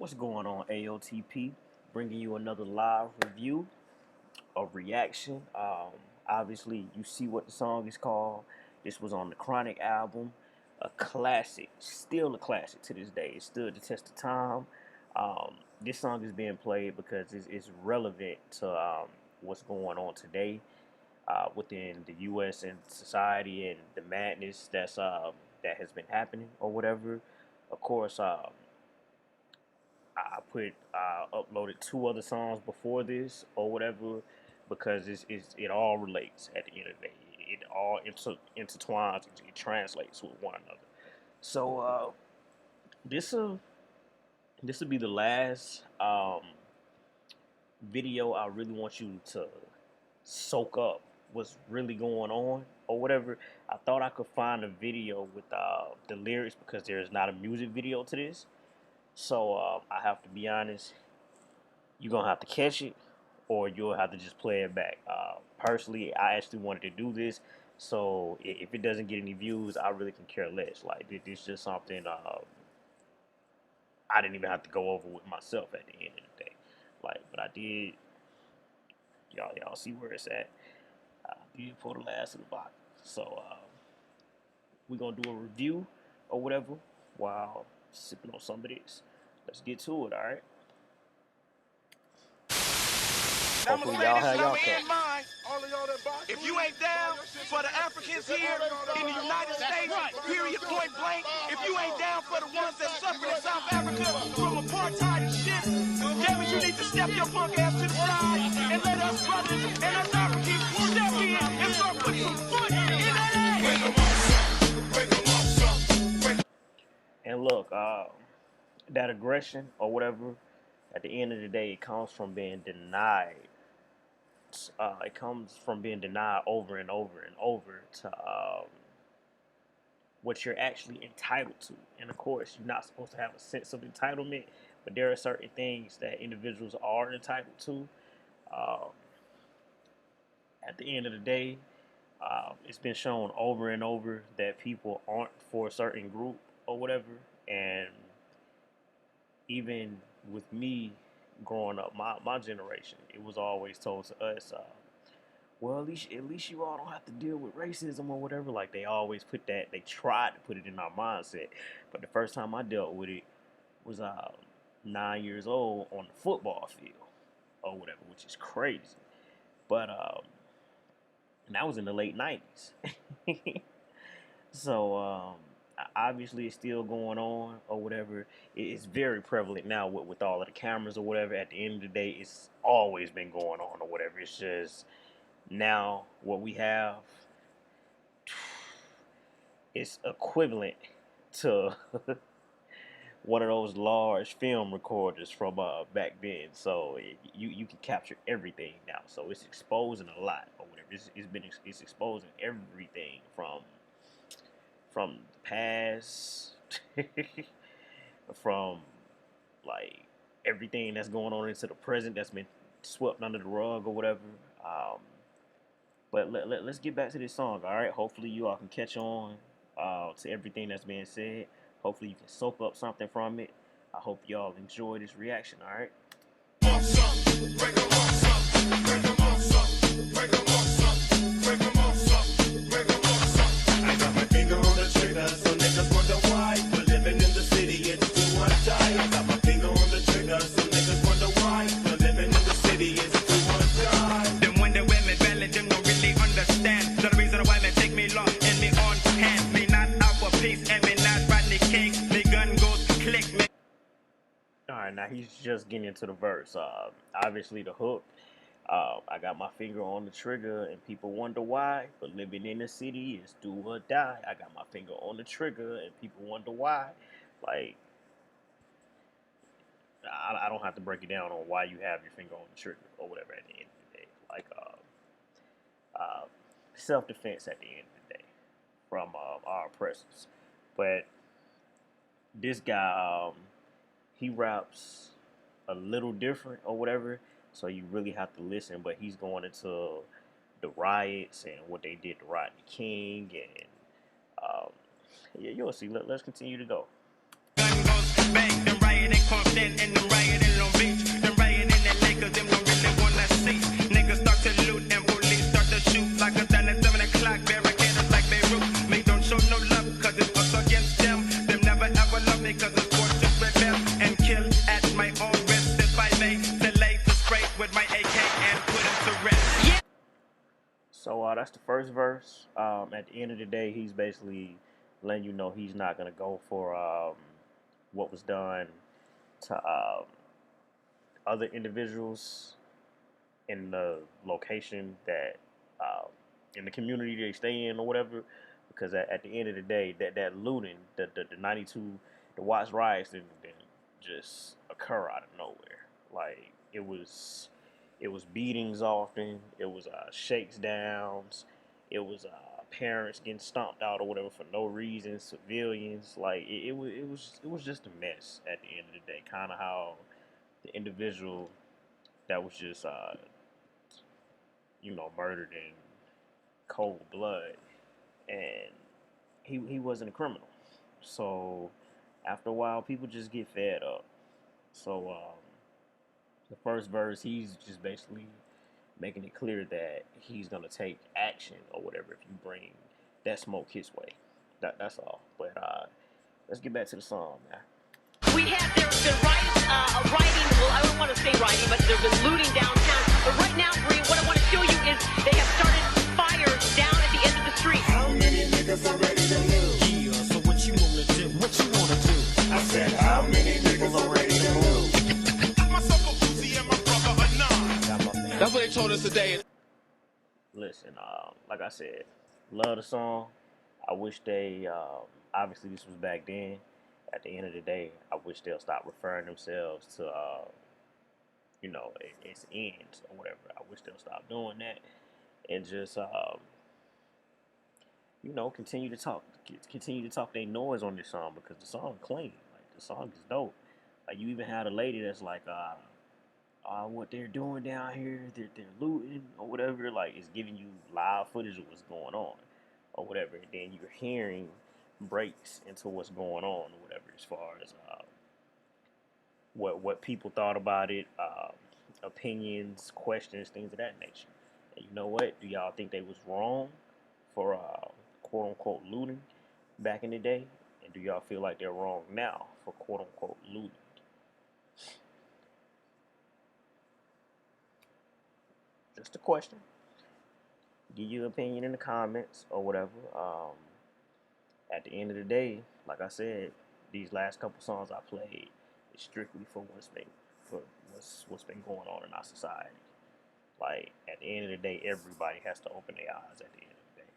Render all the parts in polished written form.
What's going on, AOTP? Bringing you another live review, a reaction. Obviously, you see what the song is called. This was on the Chronic album, a classic, still a classic to this day. It stood the test of time. This song is being played because it's relevant to what's going on today within the U.S. and society and the madness that has been happening or whatever. Of course, I uploaded two other songs before this or whatever because it all relates at the end of the day. It all intertwines, it translates with one another. So this will be the last video I really want you to soak up what's really going on or whatever. I thought I could find a video with the lyrics because there's not a music video to this. So I have to be honest, you're going to have to catch it or you'll have to just play it back. Personally, I actually wanted to do this, so if it doesn't get any views, I really can care less. Like, this is just something I didn't even have to go over with myself at the end of the day. Like, but I did, y'all see where it's at. I did pull the last of the box. So we're going to do a review or whatever while sipping on some of this. Let's get to it, all right? Hopefully y'all have y'all cup. If you ain't down for the Africans here in the United States, period, point blank, if you ain't down for the ones that suffered in South Africa from apartheid and shit, damn it, you need to step your punk ass to the side and let us brothers and us Africans step in and start putting some foot in that ass. And look, that aggression or whatever, at the end of the day, it comes from being denied. It comes from being denied over and over and over to what you're actually entitled to. And of course, you're not supposed to have a sense of entitlement, but there are certain things that individuals are entitled to. At the end of the day, it's been shown over and over that people aren't for a certain group or whatever. And even with me growing up, my generation, it was always told to us, well, at least you all don't have to deal with racism or whatever. Like, they always put that, they tried to put it in our mindset. But the first time I dealt with it was 9 years old on the football field or whatever, which is crazy. But and that was in the late 90s. So obviously it's still going on or whatever. It's very prevalent now with all of the cameras or whatever. At the end of the day, it's always been going on or whatever. It's just now what we have is equivalent to one of those large film recorders from back then. So you can capture everything now. So it's exposing a lot or whatever. It's exposing everything from the past, from like everything that's going on into the present that's been swept under the rug or whatever. But let's get back to this song, all right? Hopefully you all can catch on to everything that's being said. Hopefully you can soak up something from it. I hope y'all enjoy this reaction, all right? Alright, now he's just getting into the verse. Obviously the hook. I got my finger on the trigger and people wonder why, but living in the city is do or die. I got my finger on the trigger and people wonder why. Like, I don't have to break it down on why you have your finger on the trigger or whatever at the end of the day. Like, self-defense at the end of the day from our oppressors. But this guy, he raps a little different or whatever, so you really have to listen. But he's going into the riots and what they did to Rodney King, and yeah, you'll see. Let's continue to go. Gun goes bang, the riot ain't Compton, and the that's the first verse. At the end of the day, he's basically letting you know he's not gonna go for what was done to other individuals in the location that in the community they stay in or whatever. Because at the end of the day, that looting, the 92, the Watts riots didn't just occur out of nowhere. Like it was beatings often. It was shakes downs. It was parents getting stomped out or whatever for no reason. Civilians, like it was just a mess at the end of the day. Kind of how the individual that was just murdered in cold blood, and he wasn't a criminal. So after a while, people just get fed up. So the first verse, he's just basically making it clear that he's gonna take action or whatever if you bring that smoke his way. That's all. But let's get back to the song, man. We had their rioting, well, I don't want to say rioting, but there's been looting downtown. But right now, Bree, what I want to show you is they have started fires down at the end of the street. How many niggas are ready to move? Yeah, so what you wanna do? What you wanna do? I said, how many niggas are ready to move? Myself a Uzi and my brother a nine. That's what they told us today. Listen, like I said, love the song. I wish they, obviously this was back then. At the end of the day, I wish they'll stop referring themselves to, its ends or whatever. I wish they'll stop doing that and just, continue to talk their noise on this song because the song clean. Like the song is dope. Like you even had a lady that's like, what they're doing down here, they're looting or whatever. Like it's giving you live footage of what's going on or whatever, and then you're hearing breaks into what's going on or whatever as far as what people thought about it, opinions, questions, things of that nature. And you know what? Do y'all think they was wrong for quote unquote looting back in the day? And do y'all feel like they're wrong now for quote unquote looting? Just a question. Give your opinion in the comments or whatever. At the end of the day, like I said, these last couple songs I played is strictly for what's been going on in our society. Like at the end of the day, everybody has to open their eyes at the end of the day.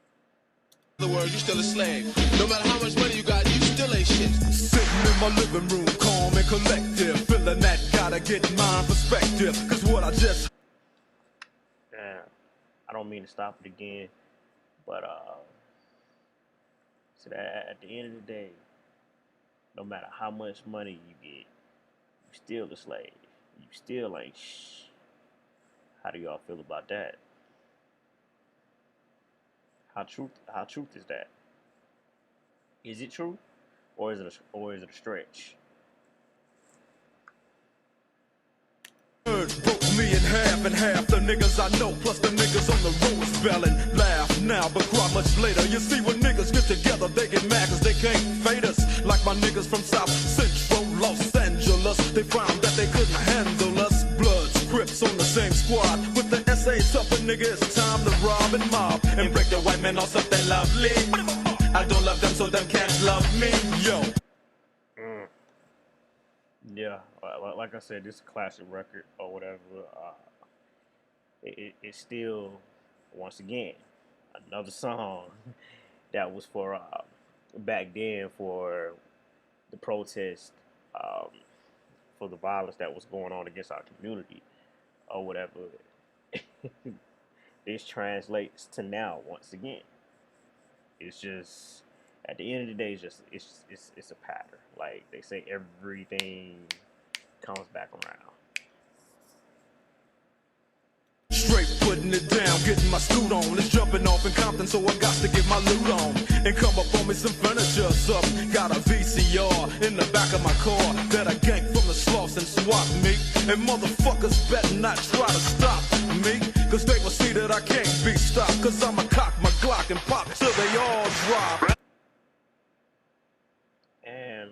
In other words, you still a slave. No matter how much money you got, you still ain't shit. Sitting in my living room, calm and collective, feeling that gotta get my perspective. Cause what I just I don't mean to stop it again, but so that at the end of the day, no matter how much money you get, you still a slave. You still ain't shh. How do y'all feel about that? How truth is that? Is it true, or is it a stretch? broke me in half and half the niggas I know, plus the niggas on the road spelling. Laugh now, but cry much later. You see, when niggas get together, they get mad cause they can't fade us. Like my niggas from South Central Los Angeles, they found that they couldn't handle us. Bloods, Crips on the same squad. With the essays up, a nigga, it's time to rob and mob and break the white man off something lovely. I don't love them, so them can't love me, yo. Yeah, like I said, this is a classic record or whatever. It's still, once again, another song that was for back then for the protest, for the violence that was going on against our community or whatever. This translates to now once again. It's just at the end of the day, it's a pattern. Like they say, everything comes back around. Straight putting it down, getting my suit on. It's jumping off in Compton, so I got to get my loot on and come up on me some furniture or something. Got a VCR in the back of my car that I ganked from the sloughs and swap me. And motherfuckers better not try to stop me, cause they will see that I can't be stopped. Cause I'ma cock my Glock and pop till they all drop. And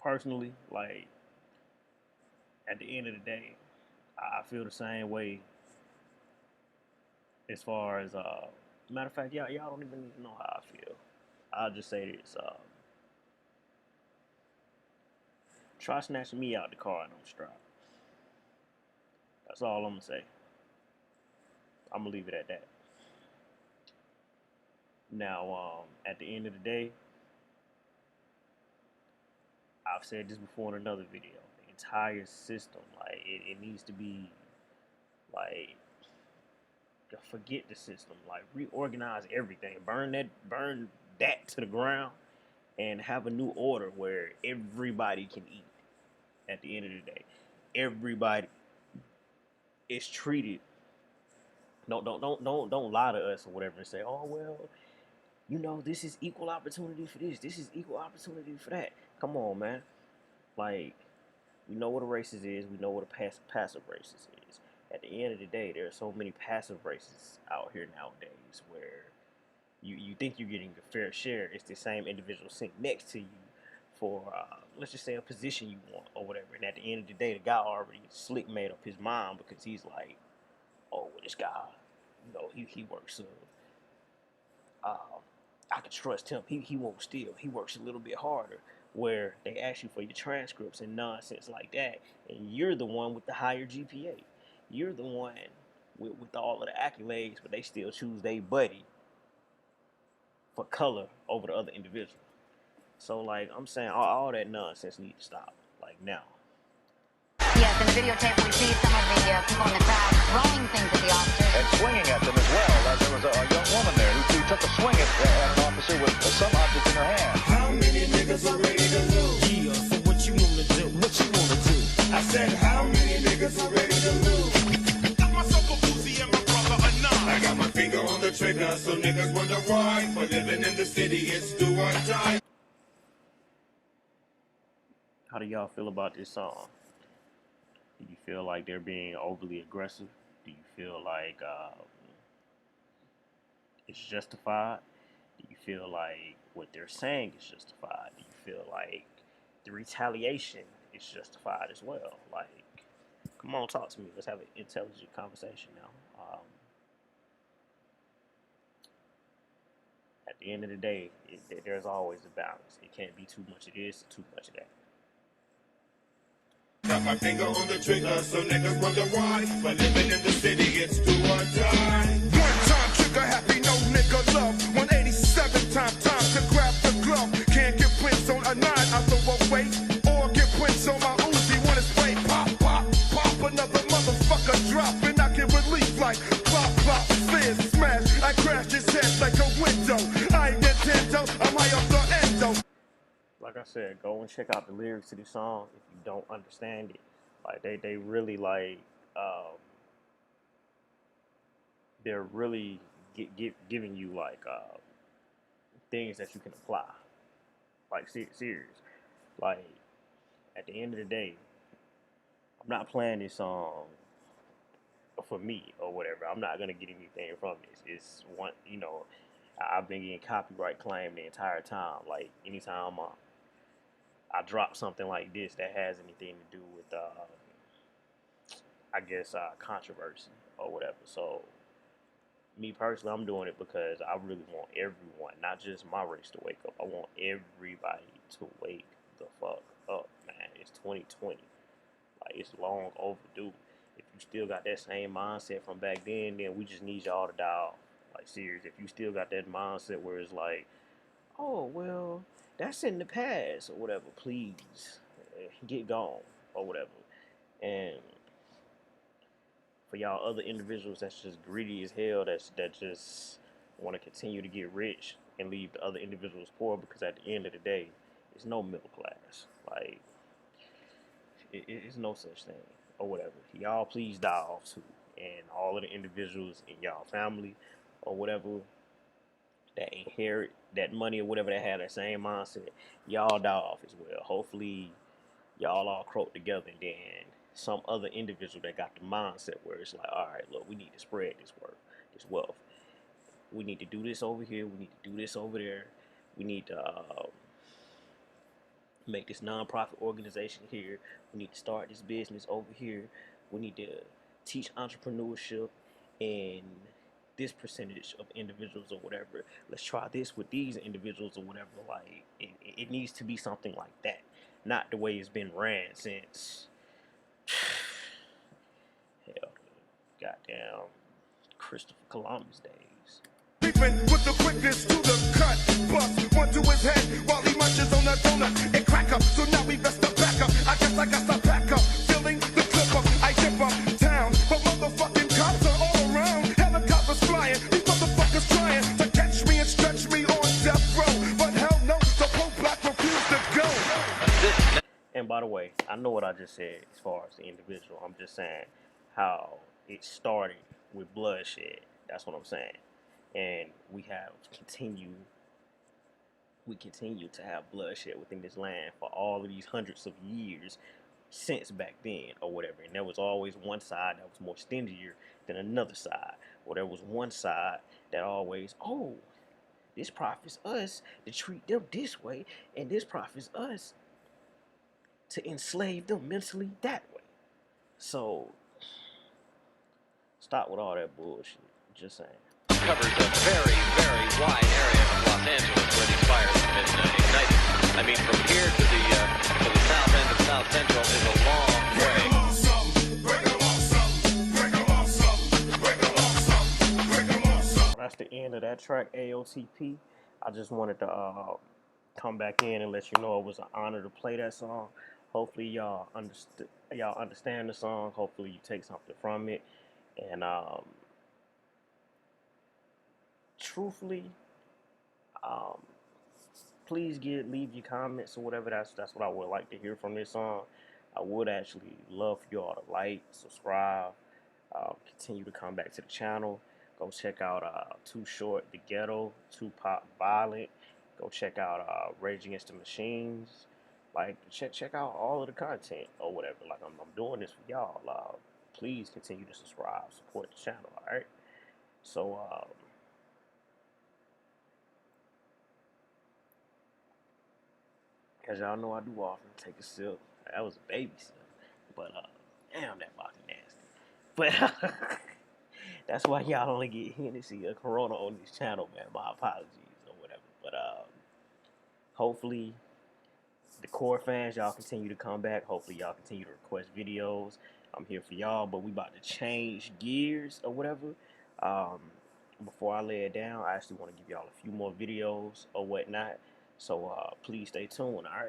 personally, like at the end of the day, I feel the same way as far as matter of fact, y'all don't even know how I feel. I'll just say this: try snatching me out the car and don't strap. That's all I'm gonna say. I'm gonna leave it at that. Now, at the end of the day, I've said this before in another video. The entire system, like it needs to be like forget the system, like reorganize everything, burn that to the ground, and have a new order where everybody can eat. At the end of the day, everybody is treated. Don't lie to us or whatever and say, oh well, this is equal opportunity for this is equal opportunity for that. Come on, man. Like, we know what a racist is. We know what a passive racist is. At the end of the day, there are so many passive racists out here nowadays where you think you're getting a fair share. It's the same individual sitting next to you for, let's just say, a position you want or whatever. And at the end of the day, the guy already slick made up his mind because he's like, oh, well, this guy, he works I can trust him. He won't steal. He works a little bit harder. Where they ask you for your transcripts and nonsense like that, and you're the one with the higher GPA. You're the one with all of the accolades, but they still choose their buddy for color over the other individual. So, like, I'm saying, all that nonsense needs to stop. Like, now. Yes, in the videotape we see some of the people in the crowd throwing things at the officers. And swinging at them as well. There was a young woman there who took a swing at an officer with some object in her hand. How many niggas are ready to lose? Yeah, so what you wanna do? What you wanna do? I said, how many niggas are ready to lose? Got myself a Uzi and my brother a 9. I got my finger on the trigger, so niggas wonder why. For living in the city, it's do or die. How do y'all feel about this song? Do you feel like they're being overly aggressive? Do you feel like it's justified? Do you feel like what they're saying is justified? Do you feel like the retaliation is justified as well? Like, come on, talk to me. Let's have an intelligent conversation now. At the end of the day, there's always a balance. It can't be too much of this or too much of that. Got my finger on the trigger, so niggas wonder why. But living in the city, it's do or die. One time trigger happy, no nigga love. 187 time to grab the glove. Can't get prints on a 9 out the way. Or get prints on my Uzi. Wanna spray pop, pop, pop. Another motherfucker drop. And I get relief like plop, plop. Fizz, smash. I crashed his head like a window. I ain't Nintendo, I'm high up the endo. Like I said, go and check out the lyrics to the song if you don't understand it. Like they really like they're really giving you like things that you can apply. Like serious. Like at the end of the day, I'm not playing this song for me or whatever. I'm not gonna get anything from this. It's one, I've been getting copyright claim the entire time. Like anytime I drop something like this that has anything to do with, controversy or whatever. So, me personally, I'm doing it because I really want everyone, not just my race, to wake up. I want everybody to wake the fuck up, man. It's 2020. Like, it's long overdue. If you still got that same mindset from back then we just need y'all to die off. Like, serious. If you still got that mindset where it's like, oh, well, that's in the past or whatever, please get gone or whatever. And for y'all other individuals that's just greedy as hell, that just want to continue to get rich and leave the other individuals poor, because at the end of the day, it's no middle class. Like, it's no such thing or whatever. Y'all please die off too. And all of the individuals in y'all family or whatever that inherit that money or whatever, that have that same mindset, y'all die off as well. Hopefully y'all all croak together, and then some other individual that got the mindset where it's like, all right, look, we need to spread this wealth. We need to do this over here. We need to do this over there. We need to make this nonprofit organization here. We need to start this business over here. We need to teach entrepreneurship and this percentage of individuals or whatever. Let's try this with these individuals or whatever. Like it needs to be something like that, not the way it's been ran since hell, goddamn Christopher Columbus days. Leaping with the quickness to the cut. Bust one to his head while he munches on a donut and crack up. So now we best to back up. I guess I got to back up. Filling the clip up. I dip up town. But motherfucking cops are all around. Helicopters flying. These motherfuckers trying to catch me and stretch me on death row. But hell no, the pro-black refuse to go. And by the way, I know what I just said as far as the individual. I'm just saying how it started with bloodshed. That's what I'm saying. And we continue to have bloodshed within this land for all of these hundreds of years since back then or whatever. And there was always one side that was more stingier than another side. Or there was one side that always, oh, this profits us to treat them this way, and this profits us to enslave them mentally that way. So stop with all that bullshit. Just saying. Covers a very, very wide area of Los Angeles where these fires have been ignited. I mean, from here to the south end of South Central is a long way. That's the end of that track, AOTP. I just wanted to come back in and let you know it was an honor to play that song. Hopefully y'all understand the song. Hopefully you take something from it. And truthfully, please leave your comments or whatever. That's what I would like to hear from this song. I would actually love for y'all to like, subscribe, continue to come back to the channel. Go check out Too Short, The Ghetto, Tupac, Violent. Go check out Rage Against the Machines. Like check out all of the content or whatever. Like I'm doing this for y'all. Please continue to subscribe, support the channel. All right. So as y'all know, I do often take a sip. That was a baby sip, but damn, that vodka nasty. But that's why y'all only get Hennessy or Corona on this channel, man. My apologies or whatever. But hopefully the core fans, y'all continue to come back. Hopefully y'all continue to request videos. I'm here for y'all, but we about to change gears or whatever. Before I lay it down, I actually want to give y'all a few more videos or whatnot. So please stay tuned, all right?